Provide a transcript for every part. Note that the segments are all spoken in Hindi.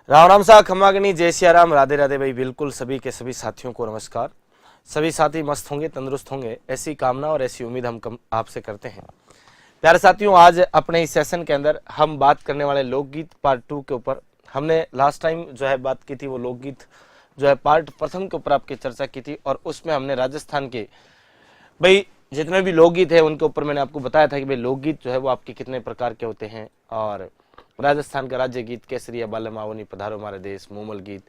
राम राम सा खम्मागनी, जय सिया राम, राधे राधे भाई। बिल्कुल सभी के सभी साथियों को नमस्कार। सभी साथी मस्त होंगे, तंदुरुस्त होंगे, ऐसी कामना और ऐसी उम्मीद हम आपसे करते हैं। प्यारे साथियों, आज अपने इस सेशन के अंदर हम बात करने वाले लोकगीत पार्ट 2 के ऊपर। हमने लास्ट टाइम जो है बात की थी वो लोकगीत जो है पार्ट प्रथम के ऊपर आपकी चर्चा की थी, और उसमें हमने राजस्थान के भाई जितने भी लोकगीत है उनके ऊपर मैंने आपको बताया था कि भाई लोकगीत जो है वो आपके कितने प्रकार के होते हैं, और राजस्थान का राज्य गीत केसरिया, बालम आवनी, पधारो हमारे देश, मोमल गीत,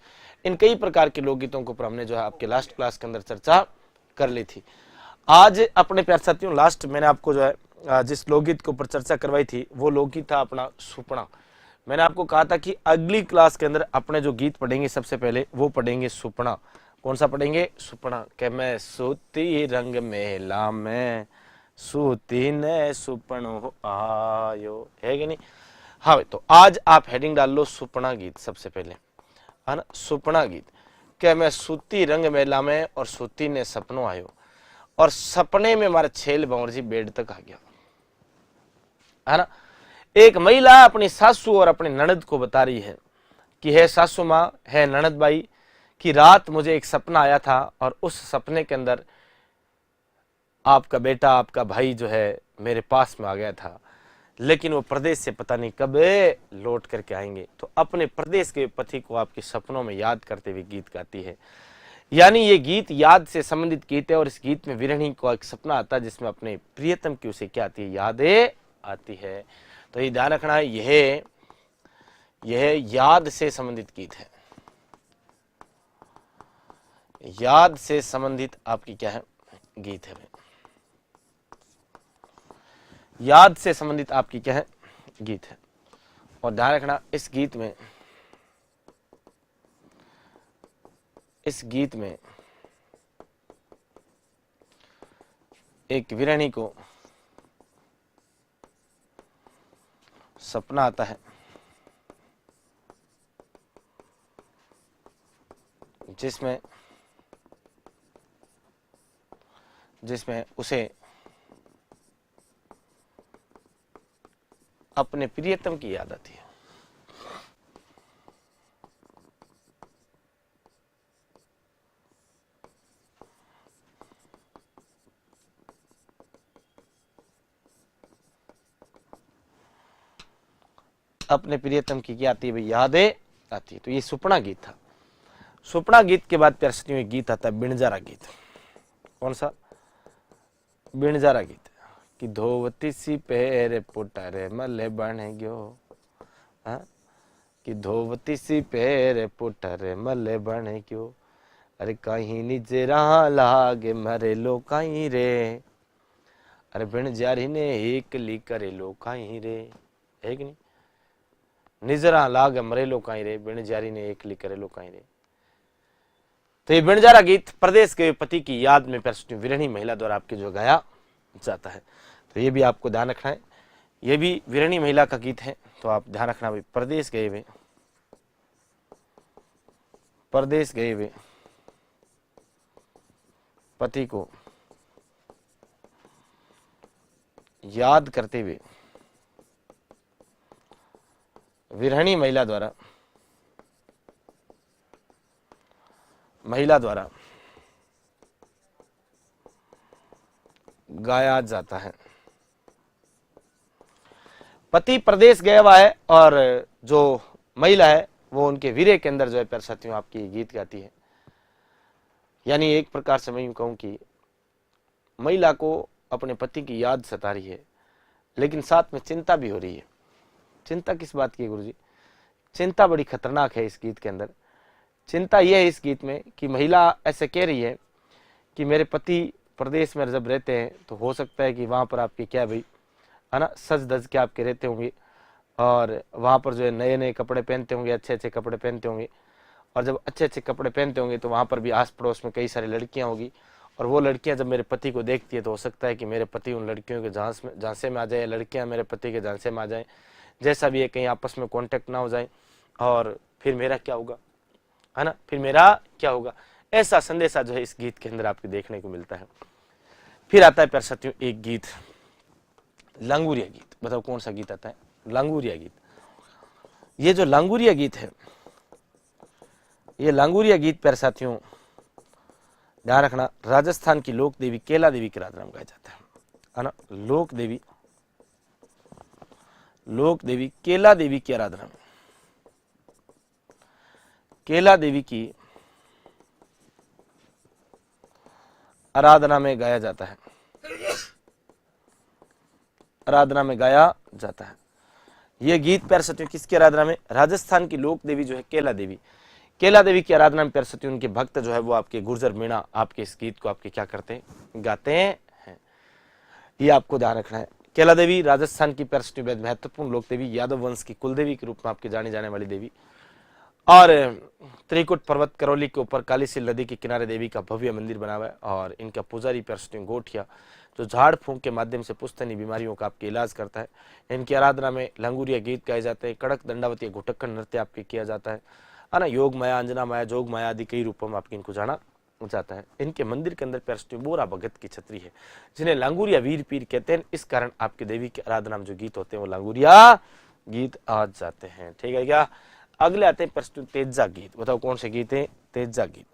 इन कई प्रकार के लोकगीतों के ऊपर हमने जो है आपके लास्ट क्लास के अंदर चर्चा कर ली थी। आज अपने प्यारे साथियों, लास्ट मैंने आपको जो है जिस लोकगीत के ऊपर चर्चा करवाई थी वो लोकगीत था अपना सुपना। मैंने आपको कहा था कि अगली क्लास के अंदर अपने जो गीत पढ़ेंगे सबसे पहले वो पढ़ेंगे सुपना। कौन सा पढ़ेंगे? सुपना। के मैं सूती रंग मेला में सूती ने सुपनो आयो, है कि नहीं? हाँ भाई, तो आज आप हेडिंग डाल लो सुपना गीत सबसे पहले, है ना। सुपना गीत के मैं सूती रंग मेला में और सूती ने सपनों आयो, और सपने में हमारे छेल भंवर जी बेड तक आ गया, है ना। एक महिला अपनी सासू और अपनी ननद को बता रही है कि है सासू माँ, है ननद बाई, कि रात मुझे एक सपना आया था और उस सपने के अंदर आपका बेटा, आपका भाई जो है मेरे पास में आ गया था, लेकिन वो प्रदेश से पता नहीं कब लौट करके आएंगे। तो अपने प्रदेश के पति को आपके सपनों में याद करते हुए गीत गाती है। यानी ये गीत याद से संबंधित गीत है, और इस गीत में विरहिणी को एक सपना आता है जिसमें अपने प्रियतम की उसे क्या आती है? यादें आती है। तो ये ध्यान रखना है, यह याद से संबंधित गीत है। याद से संबंधित आपकी क्या है? गीत है। याद से संबंधित आपकी क्या है? गीत है। और ध्यान रखना, इस गीत में एक विरहिणी को सपना आता है जिसमें उसे अपने प्रियतम की याद आती है। अपने प्रियतम की क्या आती है भाई? यादें आती है। तो ये सुपना गीत था। सुपना गीत के बाद प्यारे साथियों एक गीत आता है बिणजारा गीत। कौन सा? बिणजारा गीत। कि धोवती सी पैर पुटारे मले बन गयो, कि धोवती सी पैर पुटारे मले बन गयो, अरे कहीं निजरा लागे मरे लो कहीं रे, अरे बिणजारी ने एक ली करे लो कहीं रे, है कि नहीं? निजरा लाग मरे लो कहीं रे, बिणजारी ने एक ली करे लो कहीं रे। तो ये बिणजारा गीत प्रदेश के पति की याद में विरहिणी महिला द्वारा आपके जो गाया जाता है। तो ये भी आपको ध्यान रखना है, ये भी विरहिणी महिला का गीत है। तो आप ध्यान रखना भाई, प्रदेश गए हुए पति को याद करते हुए विरहिणी महिला द्वारा गाया जाता है। पति प्रदेश गया हुआ है और जो महिला है वो उनके वीरे के अंदर जो है प्यारे साथियों आपकी गीत गाती है। यानी एक प्रकार से मैं यूं कहूं कि महिला को अपने पति की याद सता रही है, लेकिन साथ में चिंता भी हो रही है। चिंता किस बात की है गुरुजी? चिंता बड़ी खतरनाक है इस गीत के अंदर। चिंता यह है इस गीत में कि महिला ऐसे कह रही है कि मेरे पति प्रदेश में जब रहते हैं तो हो सकता है कि वहां पर आपके क्या भाई, है ना, सज धज के आपके रहते होंगे, और वहां पर जो है नए नए कपड़े पहनते होंगे, अच्छे अच्छे कपड़े पहनते होंगे, और जब अच्छे अच्छे कपड़े पहनते होंगे तो वहां पर भी आस पड़ोस में कई सारी लड़कियां होगी, और वो लड़कियां जब मेरे पति को देखती है तो हो सकता है कि मेरे पति उन लड़कियों के झांसे में आ जाए, लड़कियां मेरे पति के झांसे में आ जाए, जैसा भी है, कहीं आपस में कांटेक्ट ना हो जाए, और फिर मेरा क्या होगा, है ना, फिर मेरा क्या होगा। ऐसा संदेशा जो है इस गीत के अंदर आपको देखने को मिलता है। फिर आता है प्यारे साथियों एक गीत, लांगुरिया गीत। बताओ कौन सा गीत आता है? लांगुरिया गीत। ये जो लांगुरिया गीत है ये लांगुरिया गीत प्यारे साथियों ध्यान रखना, राजस्थान की लोक देवी केला देवी की आराधना में गाया जाता है ना। लोक देवी केला देवी की आराधना में, केला देवी की आराधना में गाया जाता है, आराधना में गाया जाता है। यह गीत प्यारे साथियों किसकी आराधना में, राजस्थान की लोक देवी जो है केला देवी की आराधना में प्यारे साथियों उनके भक्त जो है वो आपके गुर्जर मीणा आपके इस गीत को आपके क्या करते हैं, गाते हैं। ये आपको ध्यान रखना है। केला देवी राजस्थान की प्यारे साथियों महत्वपूर्ण लोक देवी, यादव वंश की कुल देवी के रूप में आपके जाने जाने वाली देवी, और त्रिकुट पर्वत करौली के ऊपर कालीसील नदी के किनारे देवी का भव्य मंदिर बना हुआ है। और इनका पुजारी प्यारे साथियों गोठिया जो झाड़ फूंक के माध्यम से पुश्तैनी बीमारियों का आपके इलाज करता है। इनकी आराधना में लंगूरिया गीत गाए जाते हैं, कड़क दंडावती घुटक्कड़ नृत्य आपके किया जाता है ना। योग माया, अंजना माया, जोग माया आदि कई रूपों में आपके इनको जाना जाता है। इनके मंदिर के अंदर प्यारे साथियों बोरा भगत की छतरी है जिन्हें लांगुरिया वीर पीर कहते हैं। इस कारण आपके देवी की आराधना में जो गीत होते हैं वो लांगुरिया गीत आ जाते हैं। ठीक है क्या। अगले आते हैं प्रश्न तेजा गीत। बताओ कौन से गीत है, तेजा गीत।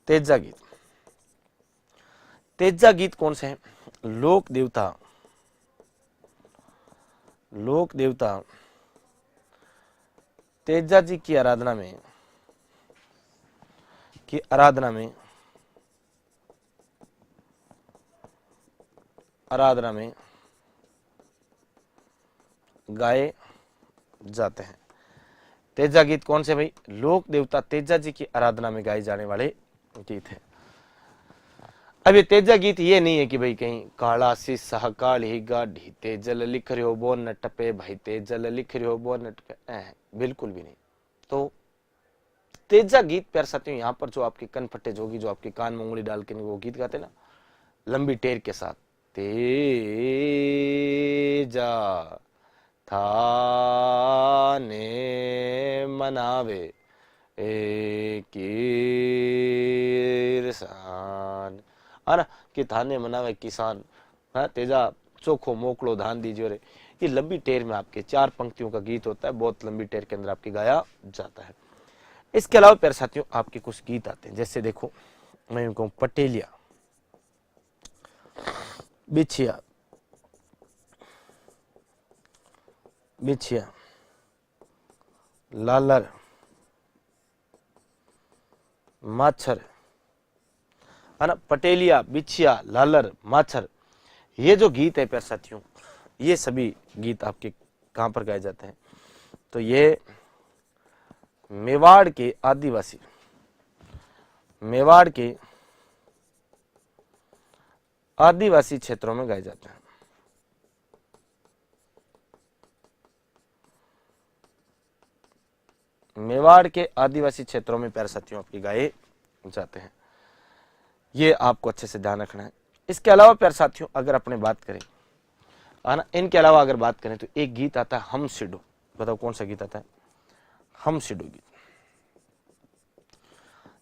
तेजा गीत, तेजा गीत कौन से हैं, लोक देवता तेजा जी की आराधना में गाए जाते हैं। तेजा गीत कौन से भाई, लोक देवता तेजा जी की आराधना में गाए जाने वाले गीत है। अब ये तेजा गीत ये नहीं है कि भाई कहीं काला सी सहकाल ही गाढ़ी तेजल लिख रहे हो बो न टपे भाई, तेजल लिख रहे हो बो न टपे, बिल्कुल भी नहीं। तो तेजा गीत प्यारे साथियों यहाँ पर जो आपके कन फटे जोगी जो आपके कान में उंगली डाल के वो गीत गाते ना लंबी टेर के साथ, तेजा थाने मनावे किसान, है ना, कि थाने मनावे किसान, है तेजा चोखो मोकड़ो धान दीजिए रे। ये लंबी टेर में आपके 4 पंक्तियों का गीत होता है, बहुत लंबी टेर के अंदर आपके गाया जाता है। इसके अलावा प्यारे साथियों आपके कुछ गीत आते हैं, जैसे देखो मैं यूं कहूं पटेलिया, बिछिया, लालर, माछर, है ना। पटेलिया, बिछिया, लालर, माछर, ये जो गीत है प्यारे साथियों ये सभी गीत आपके कहां पर गाए जाते हैं, तो ये मेवाड़ के आदिवासी क्षेत्रों में गाए जाते हैं। मेवाड़ के आदिवासी क्षेत्रों में प्यारे साथियों आपके गाए जाते हैं। ये आपको अच्छे से ध्यान रखना है। इसके अलावा प्यारे साथियों अगर अपने बात करें ना, इनके अलावा अगर बात करें तो एक गीत आता है हम सिडो। बताओ कौन सा गीत आता है, हम सिडो गीत।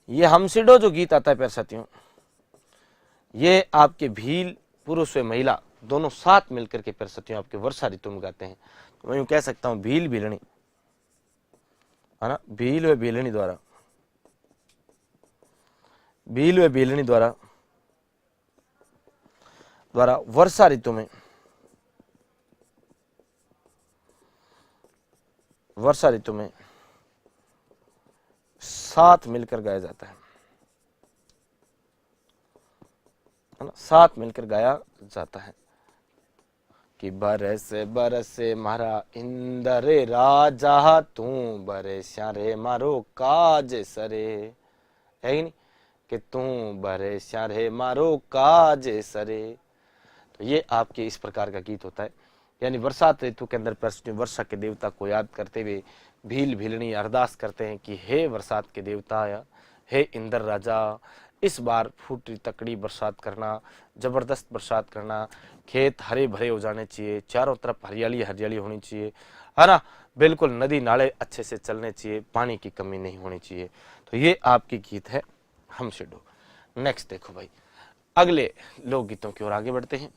ये हम सिडो जो गीत आता है प्यारे साथियों ये आपके भील पुरुष व महिला दोनों साथ मिलकर के प्यारे साथियों आपके वर्षा ऋतु में गाते हैं। तो मैं यूं कह सकता हूं भील भीलनी, है ना, भील व भीलनी द्वारा वर्षा ऋतु में साथ मिलकर गाया जाता है ना, साथ मिलकर गाया जाता है कि बरस बरस मारा इंदर राजा तू बरस्या रे मारो काज सरे, है ही नहीं कि तू बरस्या रे मारो काज सरे। तो ये आपके इस प्रकार का गीत होता है, यानी बरसात ऋतु के अंदर वर्षा के देवता को याद करते हुए भील भीलनी अरदास करते हैं कि हे बरसात के देवता, हे इंद्र राजा, इस बार फूटी तकड़ी बरसात करना, जबरदस्त बरसात करना, खेत हरे भरे हो जाने चाहिए, चारों तरफ हरियाली हरियाली होनी चाहिए, है ना, बिल्कुल नदी नाले अच्छे से चलने चाहिए, पानी की कमी नहीं होनी चाहिए। तो ये आपकी गीत है हम सिडो। नेक्स्ट देखो भाई अगले लोकगीतों की ओर आगे बढ़ते हैं।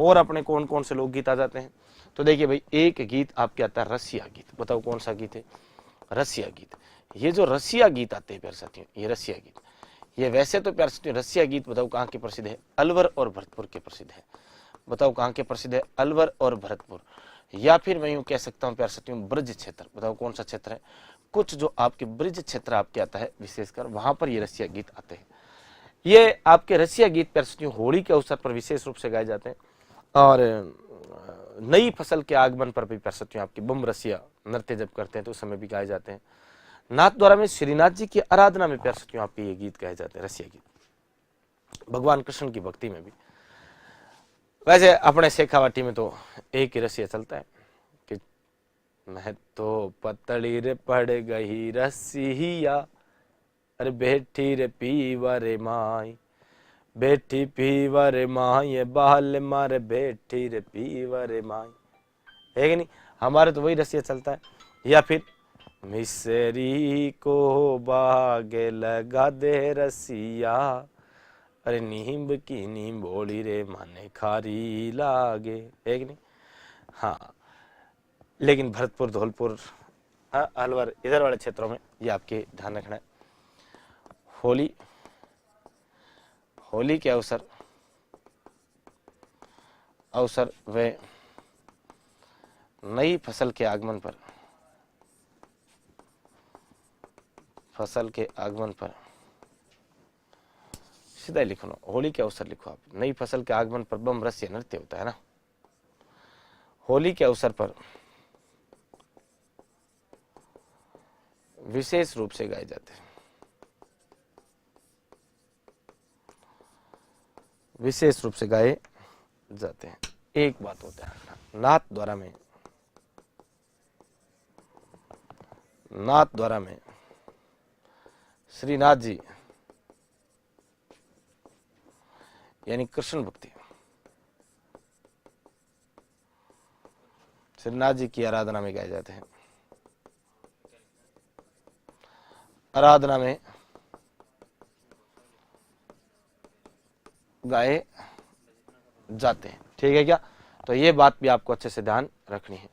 और अपने कौन कौन से लोकगीत आ जाते हैं? तो देखिए भाई, एक गीत आपके आता है रसिया गीत। बताओ कौन सा गीत है? रसिया गीत। ये जो रसिया गीत आते हैं प्यारे साथियों, ये रसिया गीत, ये वैसे तो प्यारे साथियों रसिया गीत बताओ कहाँ के प्रसिद्ध है? अलवर और भरतपुर के प्रसिद्ध है। बताओ कहाँ के प्रसिद्ध है? अलवर और भरतपुर। या फिर मैं यूं कह सकता हूँ प्यारे साथियों ब्रज क्षेत्र। बताओ कौन सा क्षेत्र है? कुछ जो आपके ब्रज क्षेत्र आपके आता है विशेषकर, वहां पर ये रसिया गीत आते हैं। ये आपके रसिया गीत प्यारे साथियों होली के अवसर पर विशेष रूप से गाए जाते हैं, और नई फसल के आगमन पर भी प्यारे साथियों आपकी बम रसिया नृत्य जब करते हैं तो उस समय भी गाए जाते हैं। नाथ द्वारा में श्रीनाथ जी की आराधना में प्यारे साथियों आपके ये गीत गाए जाते हैं, रसिया गीत, भगवान कृष्ण की भक्ति में भी। वैसे अपने शेखावाटी में तो एक ही रसिया चलता है कि मैं तो पतली रे पड़ गई रसिया, अरे बैठी रे पीवा रे माई, बैठी पीवा रे माई, बाल मारे बैठी रे पीवा रे माई, है कि नहीं? हमारे तो वही रसिया चलता है। या फिर मिसरी को बागे लगा दे रसिया, अरे नींब की नींबोड़ी रे माने खारी लागे, है कि नहीं? हाँ, लेकिन भरतपुर, धौलपुर, अलवर, इधर वाले क्षेत्रों में ये आपके ध्यान रखना है। होली, होली के अवसर व नई फसल के आगमन पर, फसल के आगमन पर सीधा ही लिखो ना, होली के अवसर लिखो आप। नई फसल के आगमन पर बम रसिया नृत्य होता है ना। होली के अवसर पर विशेष रूप से गाए जाते हैं, विशेष रूप से गाए जाते हैं। एक बात होता है, नाथ द्वारा में, नाथ द्वारा में श्रीनाथ जी यानी कृष्ण भक्ति, श्रीनाथ जी की आराधना में गाए जाते हैं। आराधना में गाए जाते हैं, ठीक है क्या? तो ये बात भी आपको अच्छे से ध्यान रखनी है।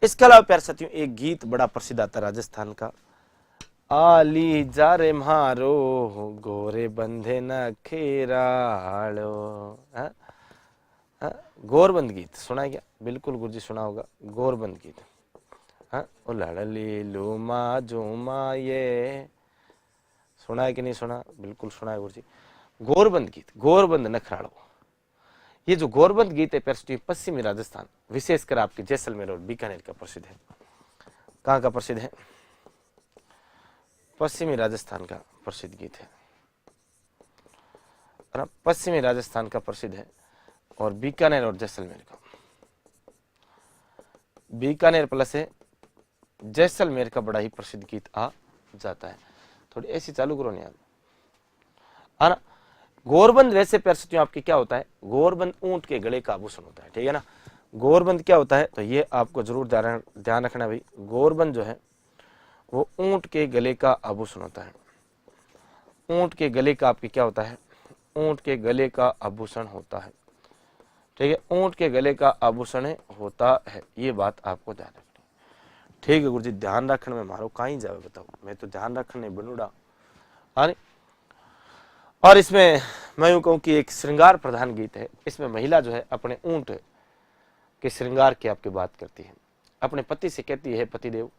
इसके अलावा प्यारे साथियों एक गीत बड़ा प्रसिद्ध आता है राजस्थान का, आली जा रे म्हारो गोरे बंधे न खेराड़ो। गोरबंद गीत सुना है क्या? बिल्कुल गुरुजी सुना होगा, गोरबंद गीत। हाँ, ओ लड़ली लूमा झूमा, ये सुना है कि नहीं सुना? बिल्कुल सुना है गुरुजी। गोरबंद गीत, गोरबंद नखराड़ो, ये जो गोरबंद गीत है प्यारे पश्चिमी राजस्थान, विशेषकर आपके जैसलमेर और बीकानेर का प्रसिद्ध है। कहाँ का प्रसिद्ध है? पश्चिमी राजस्थान का प्रसिद्ध गीत है, पश्चिमी राजस्थान का प्रसिद्ध है, और बीकानेर और जैसलमेर का, बीकानेर प्लस है जैसलमेर का बड़ा ही प्रसिद्ध गीत आ जाता है। थोड़ी ऐसी चालू करो नहीं यार। गोरबंद वैसे प्यारे आपके क्या होता है? गोरबंद ऊंट के गले का आभूषण होता है, ठीक है ना। गोरबंद क्या होता है तो ये आपको जरूर ध्यान रखना भाई। गोरबंद जो है वो ऊंट के गले का आभूषण होता है। ऊंट के गले का आपके क्या होता है? ऊंट के गले का आभूषण होता है, ठीक है। ऊंट के गले का आभूषण होता है, ये बात आपको ध्यान रखनी, ठीक है गुरुजी। ध्यान रखने में मारो कहीं जावे बताओ, मैं तो ध्यान रखने बनूड़ा। और इसमें मैं यूं कहूं कि एक श्रृंगार प्रधान गीत है। इसमें महिला जो है अपने ऊंट के श्रृंगार की आपकी बात करती है, अपने पति से कहती है, पतिदेव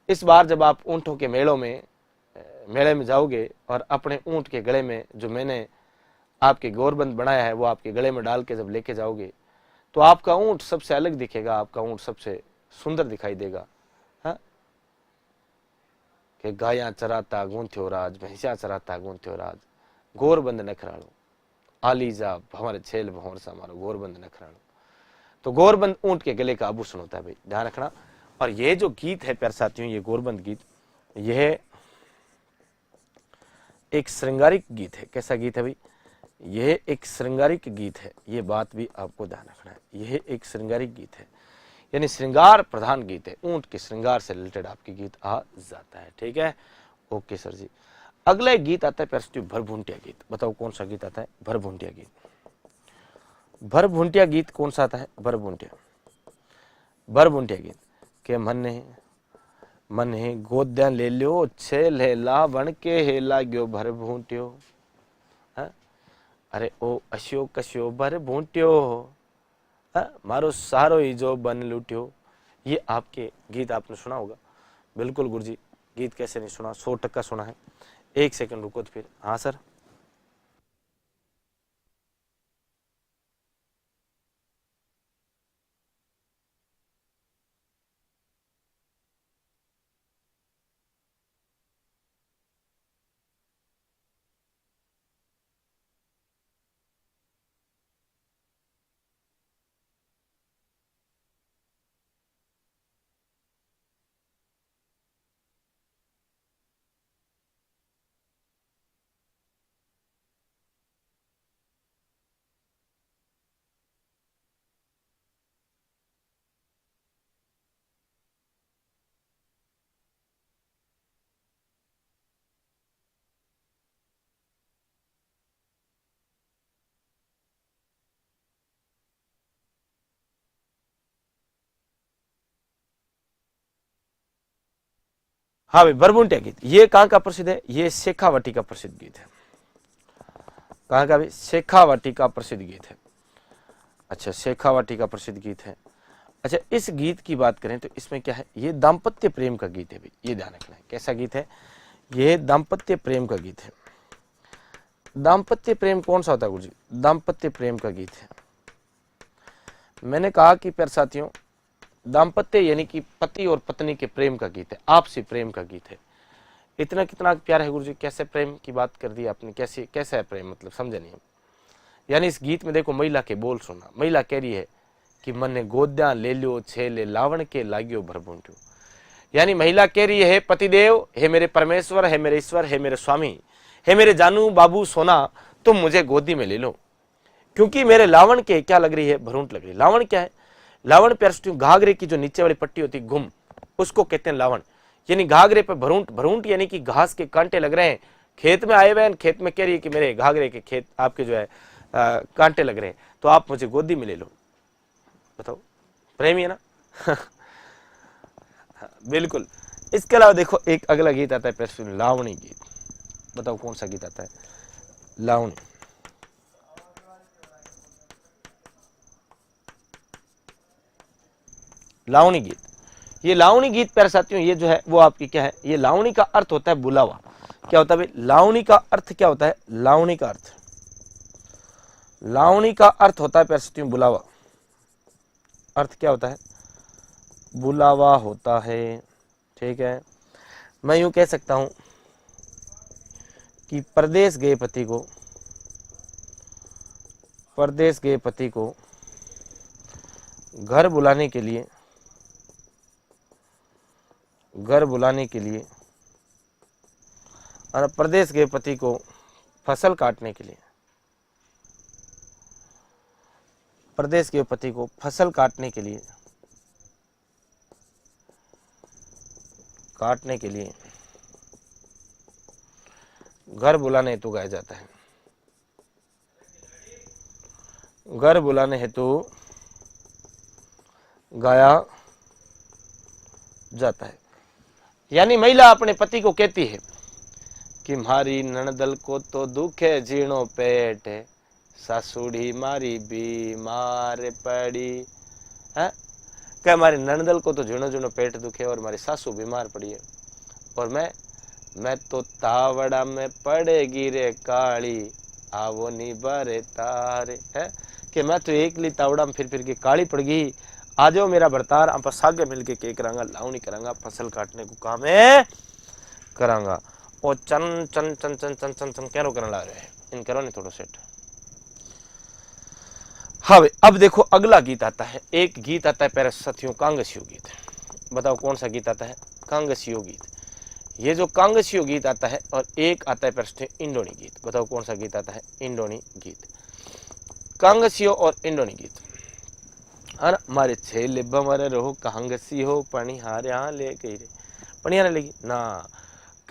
इस बार जब आप ऊंटों के मेले में जाओगे और अपने ऊंट के गले में जो मैंने आपके गोरबंद बनाया है वो आपके गले में डाल के जब लेके जाओगे तो आपका ऊंट सबसे अलग दिखेगा, आपका ऊंट सबसे सुंदर दिखाई देगा। हाँ, कि गाया चराता गूंथ्यो राज, भैंसिया चराता गूंथ्यो राज, गोरबंद नखराड़ो, आली जा हमारे छेल भंवर सा हमारा गोरबंद नखराड़ो। तो गोरबंद ऊंट के गले का आभूषण होता है भाई, ध्यान रखना। और ये जो गीत है प्यारे साथियों, ये गोरबंद गीत, यह एक श्रृंगारिक गीत है। कैसा गीत है भाई? यह एक श्रृंगारिक गीत है, ये बात भी आपको ध्यान रखना है। यह एक श्रृंगारिक गीत है, यानी श्रृंगार प्रधान गीत है। ऊंट के श्रृंगार से रिलेटेड आपकी गीत आ जाता है, ठीक है। ओके सर जी। अगला एक गीत आता है प्यारे साथियों भरभूंटिया गीत। बताओ कौन सा गीत आता है? भरभूंटिया गीत। भरभूंटिया गीत कौन सा आता है? भरभूंटिया गीत के मन है गोद्या ले लो छे लेला बन के हेला गयो भरभूंटियो। अरे ओ अश्यो कश्यो भरभूंटियो, मारो सारो ही जो बन लूटियो। ये आपके गीत आपने सुना होगा। बिल्कुल गुरुजी, गीत कैसे नहीं सुना, 100% सुना है। 1 सेकंड रुको तो फिर। हाँ सर, हाँ भाई, भरभूंटिया गीत ये कहाँ का प्रसिद्ध है? ये शेखावाटी का प्रसिद्ध गीत है। कहाँ का भाई? शेखावाटी का प्रसिद्ध गीत है। अच्छा, शेखावाटी का प्रसिद्ध गीत है। अच्छा, इस गीत की बात करें तो इसमें क्या है? ये दाम्पत्य प्रेम का गीत है भाई, ये ध्यान रखना है। कैसा गीत है? ये दाम्पत्य प्रेम का गीत है। दाम्पत्य प्रेम कौन सा होता है गुरुजी? दाम्पत्य प्रेम का गीत है। मैंने कहा कि प्यारे साथियों, दाम्पत्य यानी कि पति और पत्नी के प्रेम का गीत है, आपसी प्रेम का गीत है। इतना कितना प्यार है गुरुजी। कैसे प्रेम की बात कर दी आपने? कैसा है प्रेम, मतलब समझे नहीं हम। यानी इस गीत में देखो महिला के बोल सुनना। महिला कह रही है कि मन ने गोद्या ले लियो छेले लावण के लाग्यो भरभूंटियो। यानी महिला कह रही है, पतिदेव, हे मेरे परमेश्वर, है मेरे ईश्वर, है मेरे स्वामी, है मेरे जानू बाबू सोना, तुम मुझे गोदी में ले लो, क्योंकि मेरे लावण के क्या लग रही है? भरूंट लग रही है। लावण क्या है? लावण प्यार घाघरे की जो नीचे वाली पट्टी होती है, घुम, उसको कहते हैं लावण। यानी घाघरे पे भरूंट, भरूंट यानी कि घास के कांटे लग रहे हैं। खेत में आए हुए हैं, खेत में कह रही है कि मेरे घाघरे के खेत आपके जो है कांटे लग रहे हैं, तो आप मुझे गोदी में ले लो। बताओ, प्रेमी है ना? बिल्कुल। इसके अलावा देखो एक अगला गीत आता है प्यार, लावणी गीत। बताओ कौन सा गीत आता है? लावणी। लावणी गीत, ये लावणी गीत प्यारे साथियों, ये जो है वो आपकी क्या है? ये लावणी का अर्थ होता है बुलावा। क्या होता है भाई? लावणी का अर्थ क्या होता है? लावणी का अर्थ, लावणी का अर्थ होता है प्यारे साथियों बुलावा। अर्थ क्या होता है? बुलावा होता है। ठीक है, मैं यूं कह सकता हूं कि परदेश गए पति को, परदेश गए पति को घर बुलाने के लिए, घर बुलाने के लिए, और प्रदेश गए पति को फसल काटने के लिए, प्रदेश के पति को फसल काटने के लिए, काटने के लिए घर बुलाने हेतु गाया जाता है। घर बुलाने हेतु गाया जाता है। यानी महिला अपने पति को कहती है कि मारी नणदल को तो दुख है जीणो पेट, सासुड़ी मारी बीमार पड़ी है। क्या हमारे नणदल को तो झुनो झुनो पेट दुखे और हमारी सासू बीमार पड़ी है, और मैं तो तावड़ा में पड़ेगी रे काली, आवो नी बारे तारे है। कि मैं तो एकली तावड़ा में फिर के काली पड़ गई, आ जाओ मेरा भरतार, आप सागे मिलके के करांगा, लावनी करांगा, फसल काटने को काम है करांगा। और चन चन चन चन चन चन चन क्या करने ला रहे हैं इन, करो नहीं थोड़ा सेट। हाँ, अब देखो अगला गीत आता है। एक गीत आता है प्यारे साथियों कांगसियो गीत। बताओ कौन सा गीत आता है? कांगसियो गीत। ये जो कांगसियो गीत आता है, और एक आता है प्यारे इंडोनी गीत। बताओ कौन सा गीत आता है? इंडोनी गीत। कांगसियो और इंडोनी गीत। हाँ, मारे छेले बमर रहो कांगसी हो पणिहार यहाँ ले गई रे, पणिहार लेगी ना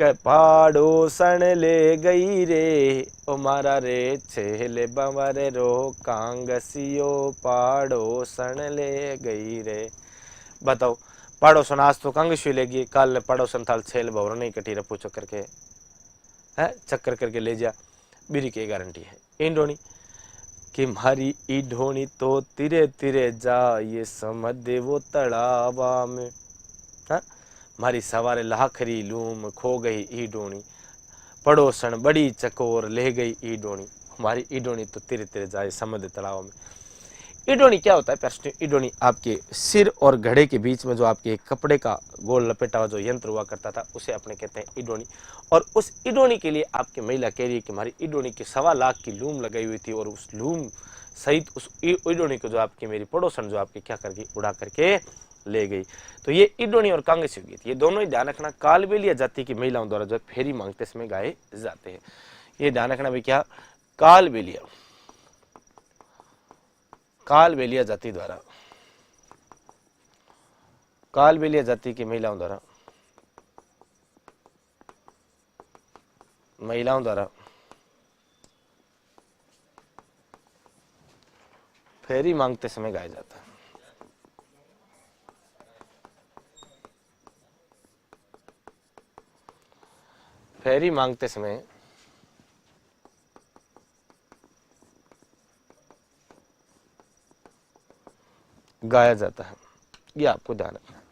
के पाड़ोसन ले गई रे ओ मारा रे छेले बंवर रो कांगसियो पाड़ोसन ले गई रे। बताओ, पाड़ोसन आज तो कांगसियो ले गई, कल पाड़ोसन थाल छेल भवर नहीं कटी रपू चक्कर के है चक्कर करके ले जा, बीरी की गारंटी है। इंडोनी कि मारी ईढोनी तो तिरे तिरे जा ये समझ दे वो तड़ावा में, हाँ मारी सवारे लाखरी लूम खो गई ईडोनी, पड़ोसन बड़ी चकोर ले गई ईडोनी, हमारी ईडोनी तो तिरे तिरे जाए समुद्र तलाव में। ईडोनी क्या होता है प्रश्न? ईडोनी आपके सिर और घड़े के बीच में जो आपके कपड़े का गोल लपेटा हुआ जो यंत्र हुआ करता था उसे अपने कहते हैं ईडोनी। और उस ईडोनी के लिए आपकी महिला कह रही है कि हमारी ईडोनी की 1.25 लाख की लूम लगाई हुई थी और उस लूम सहित उस ईडोनी को जो आपकी मेरी पड़ोसन जो आपकी क्या करके उड़ा करके ले गई। तो ये ईडोनी और कांगसियो गीत ये दोनों ही ध्यान रखना कालबेलिया जाति की महिलाओं द्वारा जो फेरी मांगते समय गाए जाते हैं। ये ध्यान रखना भी क्या, कालबेलिया कालबेलिया जाति द्वारा, कालबेलिया जाति की महिलाओं द्वारा फेरी मांगते समय गाया जाता है। फेरी मांगते समय गाया जाता है, ये आपको ध्यान रखना है।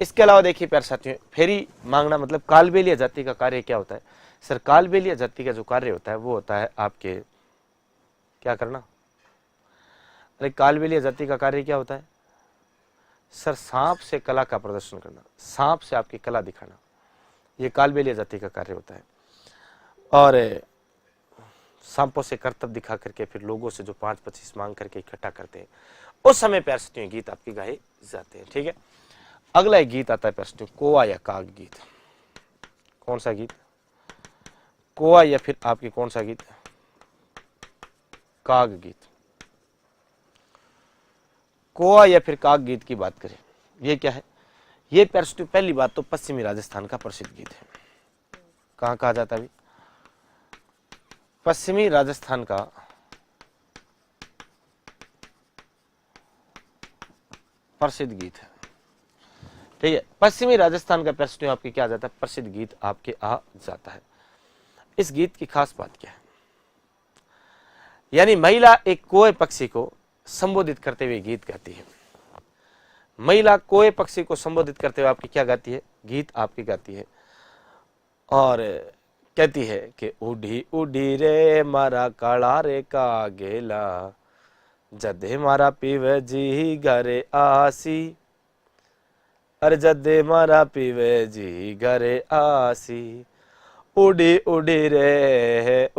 इसके अलावा देखिए प्यारे साथियों, फेरी मांगना मतलब कालबेलिया जाति का कार्य क्या होता है? सर कालबेलिया जाति का जो कार्य होता है वो होता है आपके क्या करना? अरे कालबेलिया जाति का कार्य क्या होता है सर? सांप से कला का प्रदर्शन करना, सांप से आपकी कला दिखाना, ये कालबेलिया जाति का कार्य होता है। और सांपों से करतब दिखा करके फिर लोगों से जो 5-25 मांग करके इकट्ठा करते हैं, उस समय प्यारे साथियों गीत आपके गाए जाते हैं। ठीक है, अगला एक गीत आता है प्यारे साथियों, कोआ या काग गीत। कौन सा गीत? कोआ या फिर आपकी कौन सा गीत? काग गीत। कोआ या फिर काग गीत की बात करें, ये क्या है? ये प्यारे साथियों पहली बात तो पश्चिमी राजस्थान का प्रसिद्ध गीत है। कहां कहा जाता है? पश्चिमी राजस्थान का प्रसिद्ध गीत है। ठीक है, पश्चिमी राजस्थान का प्रश्न आपके क्या आ जाता है? प्रसिद्ध गीत आपके आ जाता है। इस गीत की खास बात क्या है? यानी महिला एक कोए पक्षी को संबोधित करते हुए गीत गाती है। महिला कोए पक्षी को संबोधित करते हुए आपकी क्या गाती है? गीत आपकी गाती है और कहती है कि उड़ी उड़ी रे मारा काला रे का गेला, जदे मारा पीवे जी घरे आसी, अरे जदे मारा पीवे जी घरे आसी, उड़ी उड़ी रे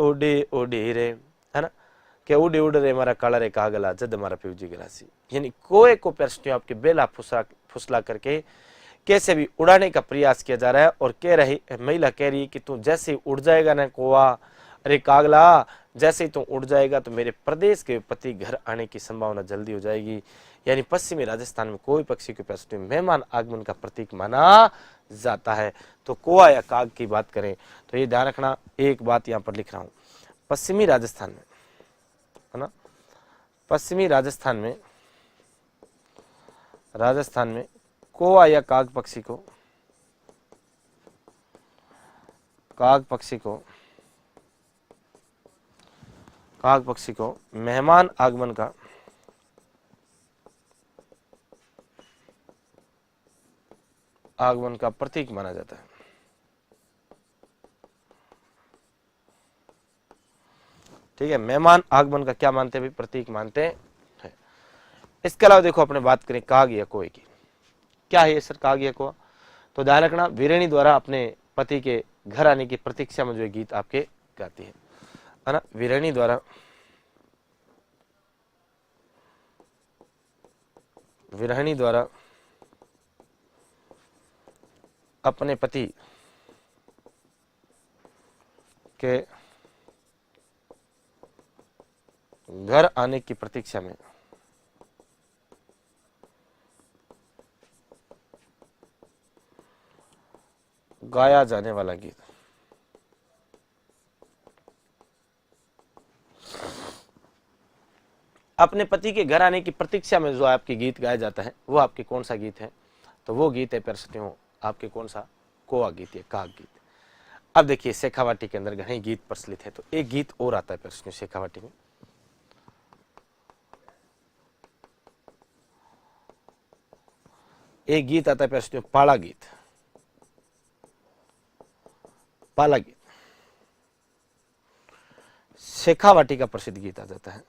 है ना, कि उड़ी उड़ रे मारा काला रे कागला जद मारा पीवे जी गलासी। यानी कोए को प्रश्न आपके बेला फुसला करके कैसे भी उड़ाने का प्रयास किया जा रहा है। और महिला कह रही है कि तू जैसे ही उड़ जाएगा ना कोआ, अरे कागला, जैसे ही तू उड़ जाएगा तो मेरे प्रदेश के पति घर आने की संभावना जल्दी हो जाएगी। यानी पश्चिमी राजस्थान में कोई पक्षी के प्रश्न में मेहमान आगमन का प्रतीक माना जाता है। तो कोआ या काग की बात करें तो ये ध्यान रखना, एक बात यहाँ पर लिख रहा हूं, पश्चिमी राजस्थान में है ना, पश्चिमी राजस्थान में कोआ या काग पक्षी को मेहमान आगमन का प्रतीक माना जाता है। ठीक है, मेहमान आगमन का क्या मानते हैं भाई? प्रतीक मानते हैं। इसके अलावा देखो अपने बात करें काग या कोए की, क्या है ये सर काग या कोआ? तो ध्यान रखना, वीरणी द्वारा अपने पति के घर आने की प्रतीक्षा में जो गीत आपके गाती है ना, वीरणी द्वारा अपने पति के घर आने की प्रतीक्षा में गाया जाने वाला गीत। अपने पति के घर आने की प्रतीक्षा में जो आपकी गीत गाया जाता है वो आपके कौन सा गीत है? तो वो गीत है प्यारे साथियों आपके कौन सा? कोआ गीत या काग गीत। अब देखिए शेखावाटी के अंदर घने गीत प्रचलित है, तो एक गीत और आता है प्यारे साथियों शेखावाटी में। एक गीत आता है प्यारे साथियों पाला गीत। पाला गीत शेखावाटी का प्रसिद्ध गीत आ जाता है।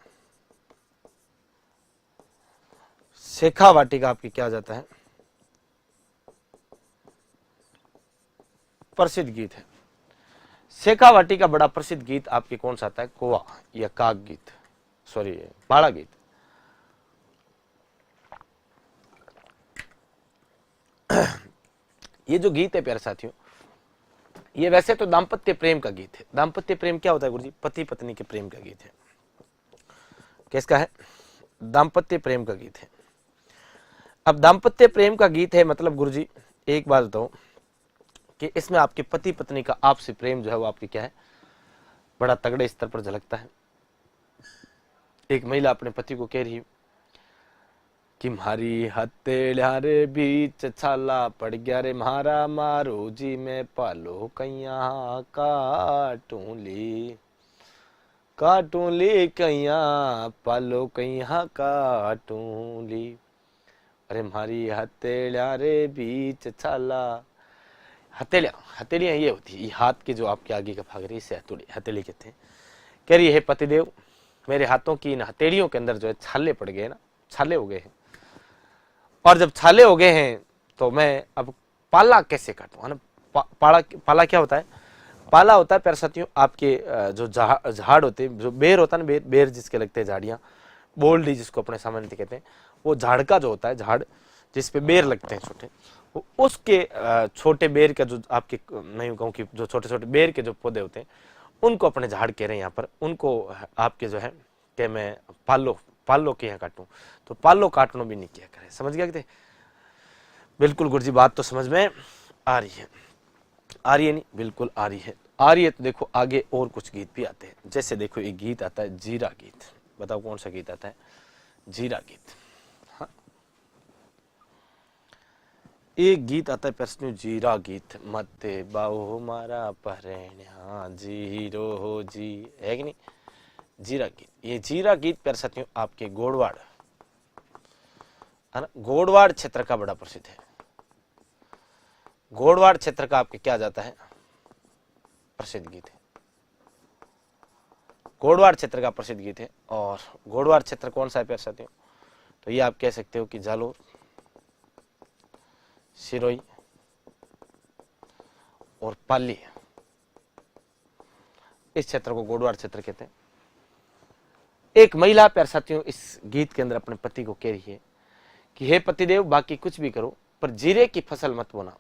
शेखावाटी का आपकी क्या आ जाता है? प्रसिद्ध गीत है। शेखावाटी का बड़ा प्रसिद्ध गीत आपके कौन सा आता है? कोआ या काग गीत, सॉरी पाला गीत। ये जो गीत है प्यारे साथियों, ये वैसे तो दाम्पत्य प्रेम का गीत है। दाम्पत्य प्रेम क्या होता है गुरुजी? पति पत्नी के प्रेम का गीत है। किसका है? दाम्पत्य प्रेम का गीत है। अब दाम्पत्य प्रेम का गीत है मतलब गुरुजी एक बात बताओ कि इसमें आपके पति पत्नी का आपसी प्रेम जो है वो आपकी क्या है? बड़ा तगड़े स्तर पर झलकता है। एक महिला अपने पति को कह रही है कि म्हारी हथेलिया रे बीच छाला पड़ गया रे म्हारा मारो जी मैं पालो कैया काटूं ली कैया पालो कैया काटूं ली। अरे म्हारी हथेलिया रे बीच छाला। हथेलियां ये होती है, ये हाथ के जो आपके आगे का भाग रही है हथेली कहते हैं। कह रही है पतिदेव मेरे हाथों की इन हथेलियों के अंदर जो है छाले पड़ गए ना, छाले हो गए हैं, और जब छाले हो गए हैं तो मैं अब पाला कैसे काटूं? है ना, पाला क्या होता है? पाला होता है प्यारे साथियों आपके जो झाड़ होते हैं, जो बेर होता है ना, बेर जिसके लगते हैं झाड़ियां, बोल्डी जिसको अपने सामान्य कहते हैं, वो झाड़ का जो होता है, झाड़ जिसपे बेर लगते हैं छोटे, उसके छोटे बेर का जो आपके नहीं कहूँ कि जो छोटे छोटे बेर के जो पौधे होते हैं उनको अपने झाड़ कह रहे हैं यहाँ पर, उनको आपके जो है कि मैं पालो के यहाँ काटूं, तो पालो काटनो भी नहीं किया करे। समझ गया कि? बिल्कुल गुरुजी बात तो समझ में आ रही है। आ रही है नहीं? बिल्कुल आ रही है। आ रही है तो देखो आगे और कुछ गीत भी आते हैं। जैसे देखो एक गीत आता है जीरा गीत। बताओ कौन सा गीत आता है? जीरा गीत। हाँ, एक गीत आता है प्रश्न जीरा गीत। मते बाओ मारा परेण्या जीरो हो जी, है कि नहीं? जीरा गीत, ये जीरा गीत प्यारे साथियों आपके गोड़वाड़ है ना, गोड़वाड़ क्षेत्र का बड़ा प्रसिद्ध है। गोड़वाड़ क्षेत्र का आपके क्या जाता है? प्रसिद्ध गीत है। गोड़वाड़ क्षेत्र का प्रसिद्ध गीत है। और गोड़वाड़ क्षेत्र कौन सा है प्यारे साथियों? तो ये आप कह सकते हो कि जालोर, सिरोही और पाली, इस क्षेत्र को गोड़वाड़ क्षेत्र कहते हैं। एक महिला प्यारे साथियों इस गीत के अंदर अपने पति को कह रही है कि हे पतिदेव बाकी कुछ भी करो पर जीरे की फसल मत बोना,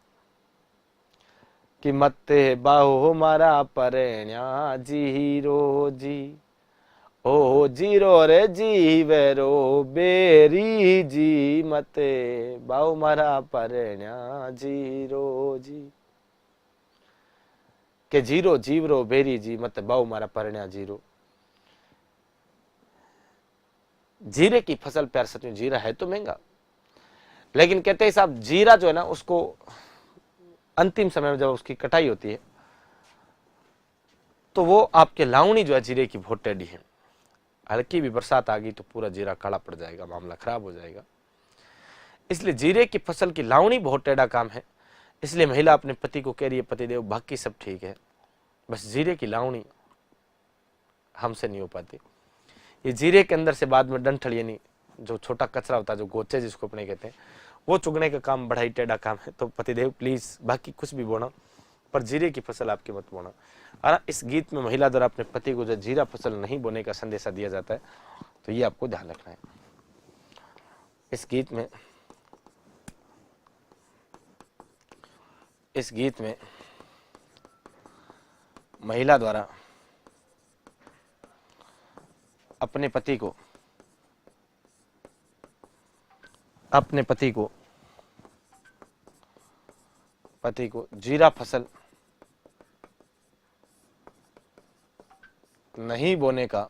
कि मत्ते बाहो मारा परेण्या जीरो जी, ओ जीरो रे जीवेरो बेरी जी, मते बाहो मारा परेण्या जीरो जी, के जीरो जीवरो बेरी जी, मत बाहो मारा परेण्या जीरो। जीरे की फसल प्यार साथियों, जीरा है तो महंगा, लेकिन कहते हैं साहब जीरा जो है ना उसको अंतिम समय में जब उसकी कटाई होती है तो वो आपके लावणी जो है जीरे की बहुत टेढ़ी है। हल्की भी बरसात आ गई तो पूरा जीरा काला पड़ जाएगा, मामला खराब हो जाएगा। इसलिए जीरे की फसल की लावणी बहुत टेढ़ा काम है। इसलिए महिला अपने पति को कह रही है पतिदेव बाकी सब ठीक है, बस जीरे की लावणी हमसे नहीं हो पाती। ये जीरे के अंदर से बाद में डंठल यानी जो छोटा कचरा होता है, जो गोचे जिसको अपने कहते हैं, वो चुगने का काम बड़ा ही टेढ़ा काम है। तो पतिदेव प्लीज बाकी कुछ भी बोना पर जीरे की फसल आपकी मत बोना। और इस गीत में महिला द्वारा अपने पति को जो जीरा फसल नहीं बोने का संदेशा दिया जाता है, तो ये आपको ध्यान रखना है। इस गीत में महिला द्वारा अपने पति को पति को जीरा फसल नहीं बोने का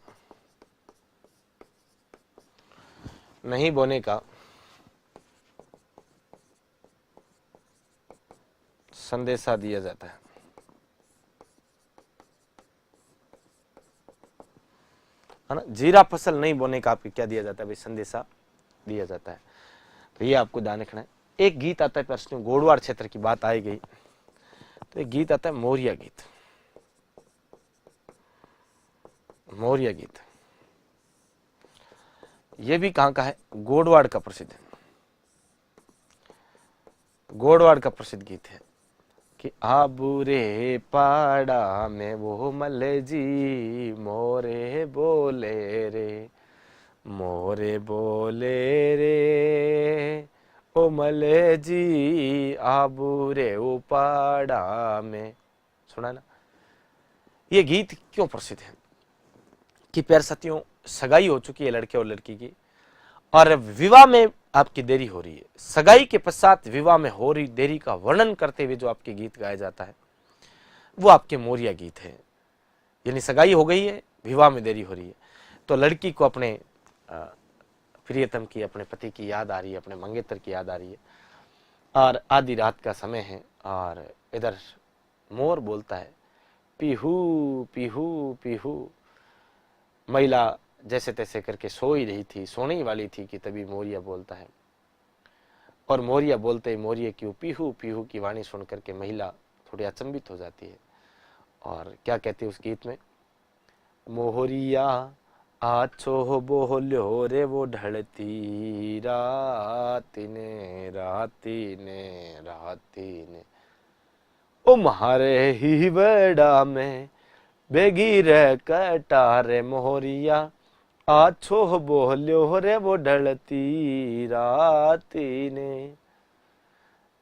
संदेशा दिया जाता है। ना, जीरा फसल नहीं बोने का आपको क्या दिया जाता है भाई, संदेशा दिया जाता है। तो ये आपको ध्यान रखना है। एक गीत आता है प्रश्न, गोडवाड़ क्षेत्र की बात आई गई तो एक गीत आता है मोरिया गीत। मोरिया गीत ये भी कहां का है, गोडवाड़ का प्रसिद्ध है। गोडवाड़ का प्रसिद्ध गीत है कि आबूरे पाड़ा में वो मल्ले जी मोरे बोले रे, मोरे बोले रे ओ मल्ले जी आबूरे उपाड़ा में। सुना ना, ये गीत क्यों प्रसिद्ध है कि प्यारे साथियों, सगाई हो चुकी है लड़के और लड़की की और विवाह में आपकी देरी हो रही है। सगाई के पश्चात विवाह में हो रही देरी का वर्णन करते हुए जो आपके गीत गाया जाता है वो आपके मोरिया गीत है। यानी सगाई हो गई है, विवाह में देरी हो रही है, तो लड़की को अपने प्रियतम की, अपने पति की याद आ रही है, अपने मंगेतर की याद आ रही है और आधी रात का समय है और इधर मोर बोलता है पीहू पीहू पीहू। महिला जैसे तैसे करके सो ही रही थी, सोने ही वाली थी कि तभी मोरिया बोलता है और मोरिया बोलते ही मोरिया की पीहू पीहू की वाणी सुन करके महिला थोड़ी अचंभित हो जाती है और क्या कहती है उस गीत में, मोहरिया आछो बोल्यो रे वो ढलती राती ने राती ने राती ने ओ म्हारे ही बड़ा में बेगी रे कटारे मोहरिया आछो बोल्यो रे वो ढलती राती ने।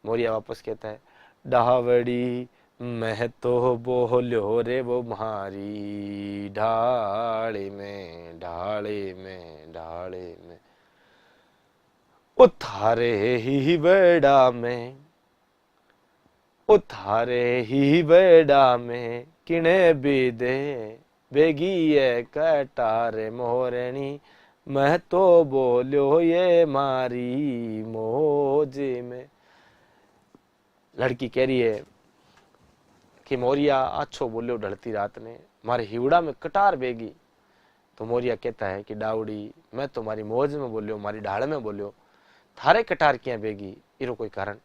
मोरिया वापस कहता है डावड़ी मैं तो बोल्यो रे वो म्हारी ढाले में ढाले में ढाले में ओ थारे ही बेड़ा में, ओ थारे ही बेड़ा में किने भी दे बेगी ये कटारे मोरनी मैं तो बोल्यो ये मारी मौज में। लड़की कह रही है कि मोरिया आछो बोल्यो ढलती रात ने, मारे हिवड़ा में कटार बेगी। तो मोरिया कहता है कि डावड़ी मैं तो मारी मौज में बोल्यो, मारी ढाल में बोल्यो, थारे कटार क्या बेगी, इरो कोई कारण।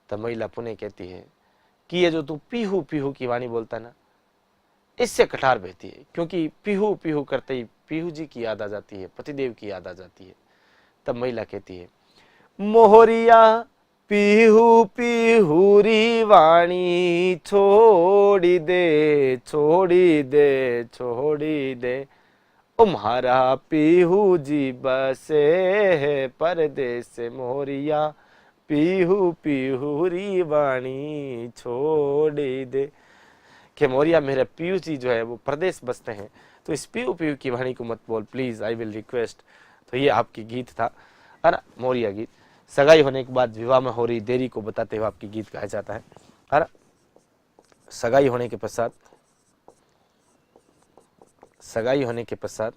तब महिला पुनः कहती है कि ये जो तू पीहू पीहू की वाणी बोलता है ना, इससे कटार बहती है, क्योंकि पीहू पीहू करते ही पीहू जी की याद आ जाती है, पतिदेव की याद आ जाती है। तब महिला कहती है मोहरिया पीहू पीहूरी वाणी छोड़ी दे छोड़ी दे छोड़ी दे ओ म्हारा पीहू जी बसे है परदेस मोहरिया पीहू पीहूरी वाणी छोड़ी दे। कि मोरिया मेरे पीयू जी जो है वो प्रदेश बसते हैं, तो इस पीयू पीयू की वाणी को मत बोल प्लीज, आई विल रिक्वेस्ट। तो ये आपकी गीत था, है ना, मोरिया गीत। सगाई होने के बाद विवाह में हो रही देरी को बताते हुए आपकी गीत गाया जाता है ना। सगाई होने के पश्चात, सगाई होने के पश्चात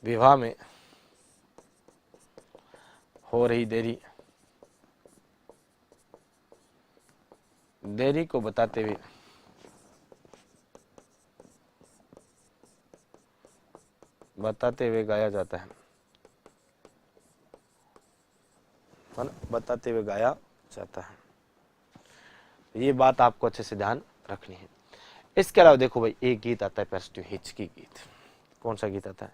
विवाह में हो रही देरी को बताते हुए गाया जाता है ना, बताते हुए गाया जाता है। ये बात आपको अच्छे से ध्यान रखनी है। इसके अलावा देखो भाई, एक गीत आता है पैस्टिव हिचकी गीत। कौन सा गीत आता है?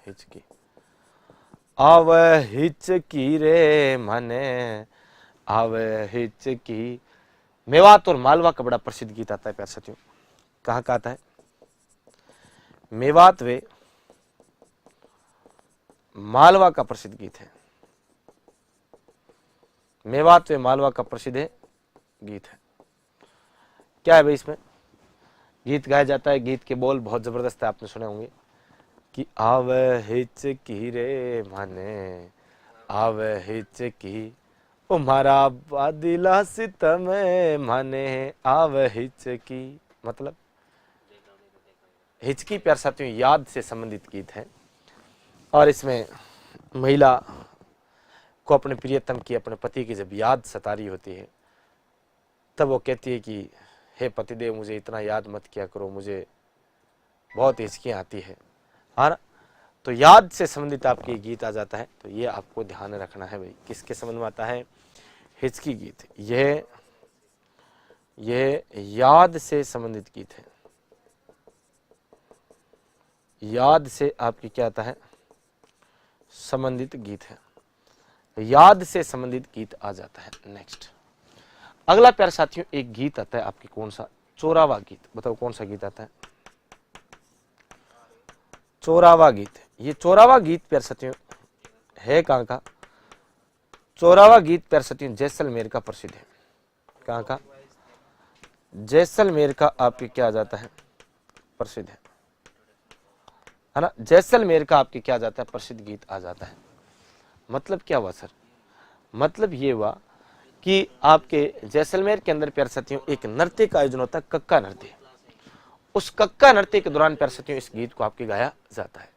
हिचकी। आव हिचकी रे मने आव हिचकी। मेवात और मालवा का बड़ा प्रसिद्ध गीत आता है प्यारे साथियों। कहाँ का आता है? मेवात वे मालवा का प्रसिद्ध गीत है। मेवात वे मालवा का प्रसिद्ध गीत है। क्या है भाई इसमें? गीत गाया जाता है, गीत के बोल बहुत जबरदस्त है, आपने सुने होंगे। कि आवे हिचकी रे माने आवे हिचकी, ओ मारा बादिला सितम माने आवे हिचकी। मतलब हिचकी प्यार साथियों याद से संबंधित गीत है, और इसमें महिला को अपने प्रियतम की, अपने पति की जब याद सता रही होती है, तब वो कहती है कि हे पतिदेव, मुझे इतना याद मत किया करो, मुझे बहुत हिचकियाँ आती है। और तो याद से संबंधित आपके गीत आ जाता है, तो ये आपको ध्यान रखना है भाई, किसके संबंध में आता है? हिचकी गीत। यह याद से संबंधित गीत है। याद से आपकी क्या आता है? संबंधित गीत है। याद से संबंधित गीत आ जाता है। नेक्स्ट अगला प्यारे साथियों एक गीत आता है आपकी, कौन सा? चोरावा गीत। बताओ कौन सा गीत आता है? चोरावा गीत। ये चोरावा गीत प्यारे साथियों है कहाँ का? चोरावा गीत प्यारे साथियों जैसलमेर का प्रसिद्ध है। कहाँ का? जैसलमेर का आपके क्या आ जाता है? प्रसिद्ध है ना? जैसलमेर का आपके क्या आ जाता है? प्रसिद्ध गीत आ जाता है। मतलब क्या हुआ सर? मतलब ये हुआ कि आपके जैसलमेर के अंदर प्यारे साथियों एक नृत्य का आयोजन होता है, कक्का नृत्य। उस कक्का नृत्य के दौरान प्यारे साथियों इस गीत को आपके गाया जाता है।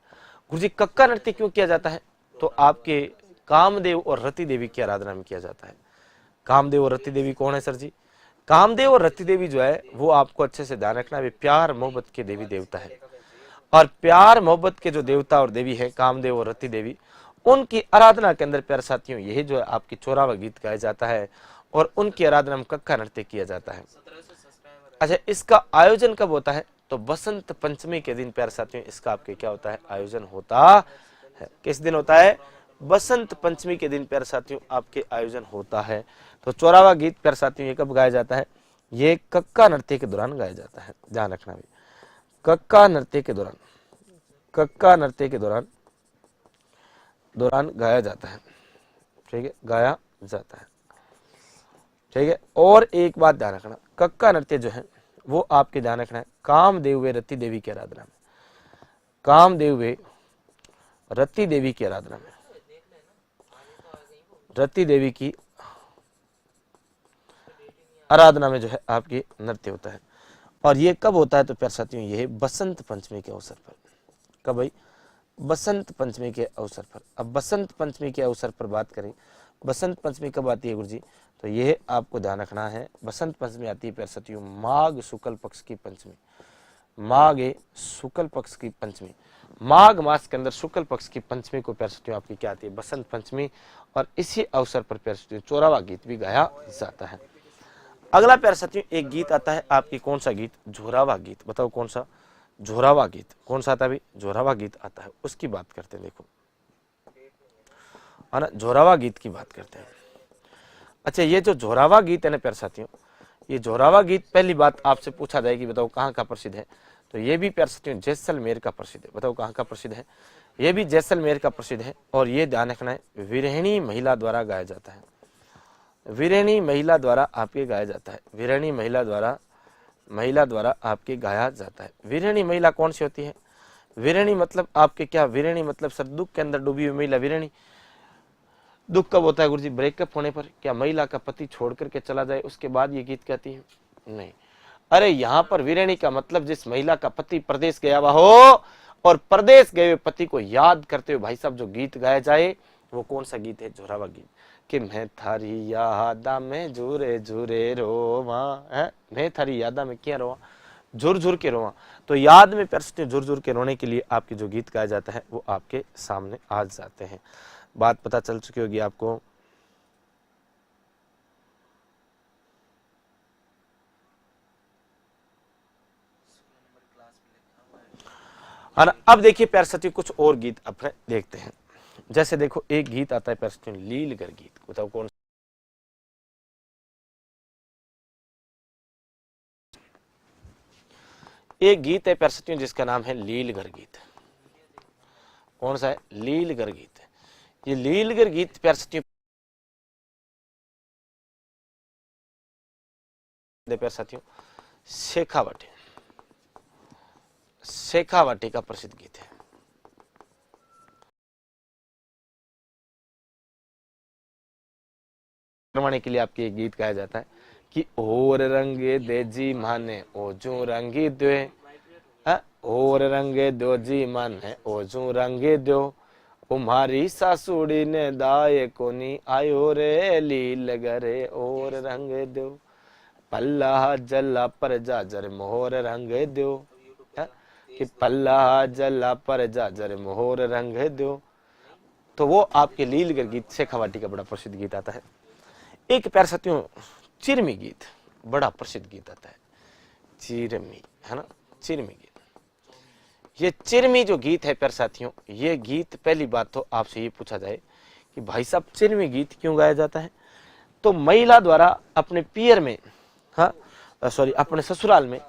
गुरुजी कक्का नृत्य क्यों किया जाता है? तो आपके कामदेव और रति देवी की आराधना में किया जाता है। कामदेव और रति देवी कौन है सर जी? कामदेव और रति देवी जो है वो आपको अच्छे से ध्यान रखना है, वे प्यार मोहब्बत के देवी देवता है। और प्यार मोहब्बत के जो देवता और देवी है कामदेव और रति देवी, उनकी आराधना के अंदर प्यारे साथियों यही जो है आपकी चोरावा गीत गाया जाता है, और उनकी आराधना में कक्का नृत्य किया जाता है। अच्छा, इसका आयोजन कब होता है? तो बसंत पंचमी के दिन प्यारे साथियों इसका आपके क्या होता है? आयोजन होता है। किस दिन होता है? बसंत पंचमी के दिन प्यारे साथियों आपके आयोजन होता है। तो चोरावा गीत प्यारे साथियों ये कब गाया जाता है? ये कक्का नृत्य के दौरान गाया जाता है, ध्यान रखना भी। कक्का नृत्य के दौरान, कक्का नृत्य के दौरान गाया जाता है। ठीक है, गाया जाता है। ठीक है, और एक बात ध्यान रखना, कक्का नृत्य जो है वो आपके ध्यान रखना है कामदेव वे रति देवी की आराधना में। कामदेव वे रति देवी की आराधना में, रति देवी की आराधना में जो है आपकी नृत्य होता है। और ये कब होता है? तो प्यारे साथियों ये बसंत पंचमी के अवसर पर। कब भाई? बसंत पंचमी के अवसर पर। अब बसंत पंचमी के अवसर पर बात करें, बसंत पंचमी कब आती है गुरुजी? तो ये आपको ध्यान रखना है, बसंत पंचमी आती है प्यारे साथियों माघ शुक्ल पक्ष की पंचमी। माघ शुक्ल पक्ष की पंचमी, माघ मास के अंदर शुक्ल पक्ष की पंचमी को प्यारे साथियों आपकी क्या आती है? बसंत पंचमी। और इसी अवसर पर प्यारे साथियों चोरावा गीत भी गाया जाता है। अगला प्यारे साथियों एक गीत आता है आपकी, कौन सा गीत? झोरावा गीत। बताओ कौन सा? झोरावा गीत। कौन सा आता है भाई? झोरावा गीत आता है, उसकी बात करते हैं। देखो है ना, झोरावा गीत की बात करते हैं। अच्छा, ये जो झोरावा गीत है ना प्यारे साथियों, ये झोरावा गीत पहली बात आपसे पूछा जाए कि बताओ कहाँ का प्रसिद्ध है? तो ये भी प्यारे साथियों जैसलमेर का प्रसिद्ध है। बताओ कहाँ का प्रसिद्ध है? ये भी जैसलमेर का प्रसिद्ध है। और ये ध्यान रखना है विरहिणी महिला द्वारा गाया जाता है। विरहिणी महिला द्वारा आपके गाया जाता है। विरहिणी महिला द्वारा आपके गाया जाता है। विरहिणी महिला कौन सी होती है? विरहिणी मतलब आपके क्या? विरहिणी मतलब सर दुख के अंदर डूबी हुई महिला विरहिणी। दुख कब होता है गुरुजी? ब्रेकअप होने पर। क्या महिला का पति छोड़ करके चला जाए उसके बाद ये गीत गाती है? नहीं। अरे यहाँ पर विरहिणी का मतलब जिस महिला का पति प्रदेश गया हुआ हो और प्रदेश गए हुए पति को याद करते हुए भाई साहब जो गीत गाया जाए वो कौन सा गीत है? झोरावा गीत। कि मैं थारी यादा में झूरे झूरे रोवा है, मैं थारी यादा में क्या रोवा? झुर झुर के रोवा। तो याद में प्यारे झुर झुर के रोने के लिए आपके जो गीत गाया जाता है वो आपके सामने आ जाते हैं। बात पता चल चुकी होगी आपको। अब देखिए प्यारे साथियों कुछ और गीत अपने देखते हैं। जैसे देखो एक गीत आता है प्यारे साथियों लीलगर गीत। बताओ कौन? एक गीत है प्यारे साथियों जिसका नाम है लीलगर गीत। कौन सा है? लीलगर गीत। ये लीलगर गीत प्यारे साथियों प्यारे साथियों शेखावटी का प्रसिद्ध गीत है। करवाने के लिए आपके ये गीत गाया जाता है कि और रंगे दे जी माने ओ जू रंगी दे, और रंगे दो जी माने ओ जू रंगे दो, तुम्हारी सासुड़ी ने दाए कोनी आयो रे लील गरे और रंग दो, पल्ला जला पर जाजर मोहर रंग दो, कि पल्ला जला पर जाजर मोहर रंग दो। तो वो आपके लीलगर गीत शेखावाटी का बड़ा प्रसिद्ध गीत आता है। एक प्यार साथियों चिरमी गीत बड़ा प्रसिद्ध गीत आता है, चिरमी, है ना, चिरमी गीत। ये चिरमी जो गीत है प्यार साथियों, ये गीत पहली बात तो आपसे ये पूछा जाए कि भाई साहब चिरमी गीत क्यों गाया जाता है? तो महिला द्वारा अपने पियर में, अपने ससुराल में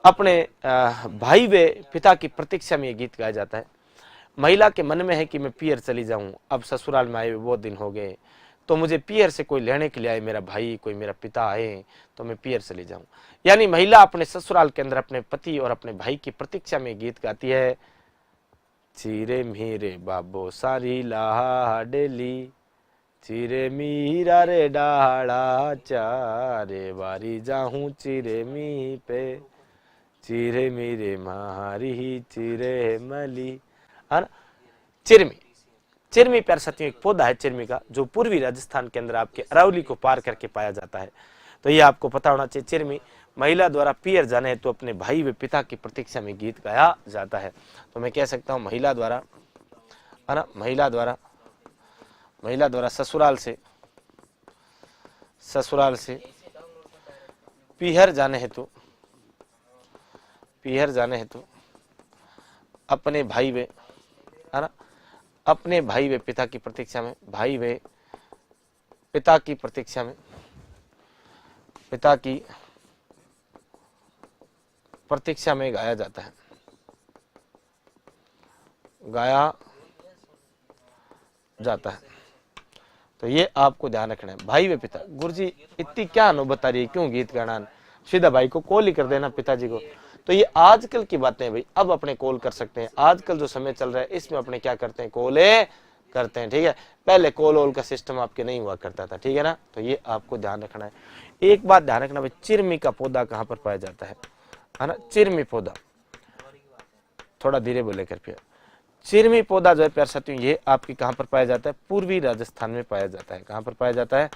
अपने भाई व पिता की प्रतीक्षा में ये गीत गाया जाता है। महिला के मन में है कि मैं पियर चली जाऊं, अब ससुराल में आए हुए बहुत दिन हो गए, तो मुझे पियर से कोई लेने के लिए आए, मेरा भाई कोई मेरा पिता आए तो मैं पियर चली जाऊं। यानी महिला अपने ससुराल के अंदर अपने पति और अपने भाई की प्रतीक्षा में गीत गाती है, चीरे मीरे बाबो सारी लाडेली, चिरे मीरा रे डाड़ा चारे वारी जाहूं चिरे मी पे, चिरे मीरे मारी चिरे मली, है ना। चिरमी, चिरमी प्यार साथियों एक पौधा है चिरमी का, जो पूर्वी राजस्थान के अंदर आपके अरावली को पार करके पाया जाता है। तो ये आपको पता होना चाहिए। चिरमी महिला द्वारा पियर जाने तो अपने भाई व पिता की प्रतीक्षा में गीत गाया जाता है। तो मैं कह सकता हूँ महिला द्वारा, है ना, महिला द्वारा ससुराल से पीहर जाने हेतु अपने भाई वे, है ना, अपने भाई व पिता की प्रतीक्षा में, भाई व पिता की प्रतीक्षा में, पिता की प्रतीक्षा में गाया जाता है, गाया जाता है। तो ये आपको ध्यान रखना है, भाई व पिता। गुरुजी इतनी क्या नौबत आ रही है, क्यों गीत गाना? सीधा भाई को कॉल ही कर देना, पिताजी को। तो ये आजकल की बातें हैं भाई, अब अपने कॉल कर सकते हैं। आजकल जो समय चल रहा है इसमें अपने क्या करते हैं, कॉले करते हैं, ठीक है। पहले कॉल वॉल का सिस्टम आपके नहीं हुआ करता था, ठीक है ना। तो ये आपको ध्यान रखना है। एक बात ध्यान रखना भाई, चिरमी का पौधा कहाँ पर पाया जाता है ना, चिरमी पौधा, थोड़ा धीरे बोले कृपया। चिरमी पौधा जो है प्यार साथियों, ये आपकी कहाँ पर पाया जाता है? पूर्वी राजस्थान में पाया जाता है। कहाँ पर पाया जाता है?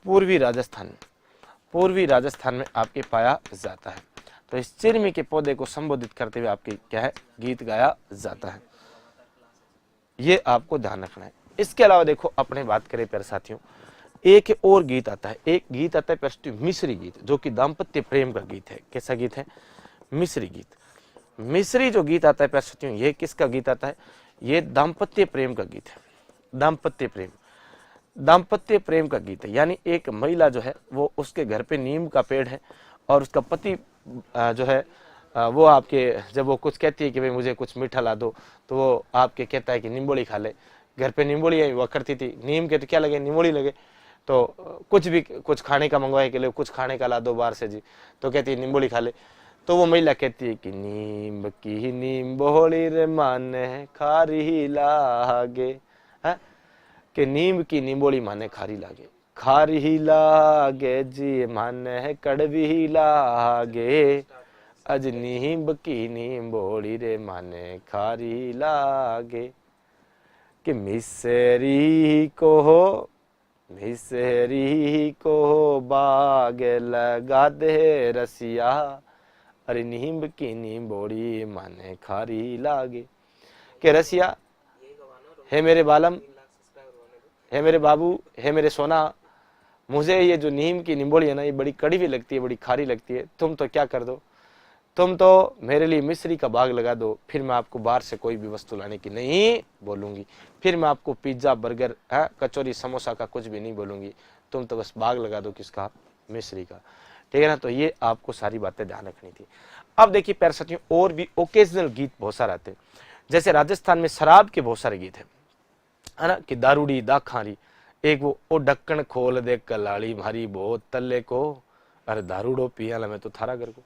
पूर्वी राजस्थान में, पूर्वी राजस्थान में आपके पाया जाता है। तो इस चिरमी के पौधे को संबोधित करते हुए आपके क्या है, गीत गाया जाता है। ये आपको ध्यान रखना है। इसके अलावा देखो अपने बात करें प्यारे साथियों, एक और गीत आता है, एक गीत आता है प्यारे साथियों मिस्री गीत, जो कि दाम्पत्य प्रेम का गीत है। कैसा गीत है? मिस्री गीत। मिस्री जो गीत आता है प्यारे साथियों, ये किसका गीत आता है? ये दाम्पत्य प्रेम का गीत है। दाम्पत्य प्रेम का गीत है। यानी एक महिला जो है वो, उसके घर पे नीम का पेड़ है और उसका पति जो है वो आपके, जब वो कुछ कहती है कि भाई मुझे कुछ मीठा ला दो, तो वो आपके कहता है कि निम्बोली खा ले। घर पे निम्बोली हुआ करती थी, नीम के तो क्या लगे, निम्बोली लगे। तो कुछ खाने का मंगवाए के लिए, कुछ खाने का ला दो बाहर से जी, तो कहती है निम्बोली खा ले। तो वो महिला कहती है कि नीम की निम्बोली रे माने खारी लागे, है कि नीम की निम्बोली माने खारी लागे, खारी लागे जी माने कड़वी लागे, अज नीम की निम्बोली रे माने खारी लागे, कि मिसरी को बाग लगा दे रसिया, अरे नीम की निम्बोली माने खारी लागे। के रसिया, हे मेरे बालम, हे मेरे बाबू, हे मेरे सोना, मुझे ये जो नीम की निम्बोली है ना, ये बड़ी कड़वी लगती है, बड़ी खारी लगती है। तुम तो क्या कर दो, तुम तो मेरे लिए मिस्री का बाग लगा दो, फिर मैं आपको बाहर से कोई भी वस्तु लाने की नहीं बोलूंगी, फिर मैं आपको पिज्जा बर्गर कचौरी समोसा का कुछ भी नहीं बोलूंगी, तुम तो बस बाग लगा दो किसका, मिस्री का, ठीक है ना। तो ये आपको सारी बातें ध्यान रखनी थी। अब देखिए प्यारे साथियों, और भी ओकेजनल गीत बहुत सारे आते हैं। जैसे राजस्थान में शराब के बहुत सारे गीत है ना, कि दारूड़ी दाखारी, एक वो ढक्कन खोल दे कलाड़ी मारी बहुत तल्ले को, अरे दारूडो पियाला में तो थारा घर को,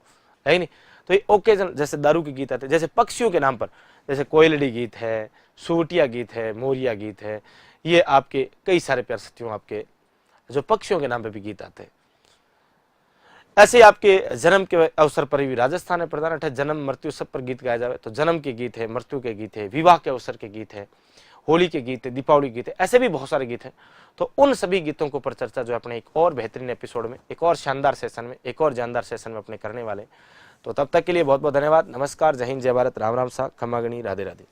है नहीं। तो ये ओकेजन, जैसे दारू के गीत आते हैं। जैसे पक्षियों के नाम पर, जैसे कोयलड़ी गीत है, सूटिया गीत है, मोरिया गीत है, ये आपके कई सारे प्यारे साथियों आपके जो पक्षियों के नाम पे भी गीत आते हैं। ऐसे ही आपके जन्म के अवसर पर भी राजस्थान में प्रधान है, जन्म मृत्यु सब पर गीत गाया जाए तो जन्म के गीत है, मृत्यु के गीत है, विवाह के अवसर के गीत है, होली के गीत है, दीपावली के गीत है, ऐसे भी बहुत सारे गीत हैं। तो उन सभी गीतों के ऊपर चर्चा जो है अपने एक और बेहतरीन एपिसोड में, एक और शानदार सेशन में, एक और जानदार सेशन में अपने करने वाले। तो तब तक के लिए बहुत बहुत धन्यवाद। नमस्कार, जय हिंद, जय भारत, राम राम सा, खम्मा गणी, राधे राधे।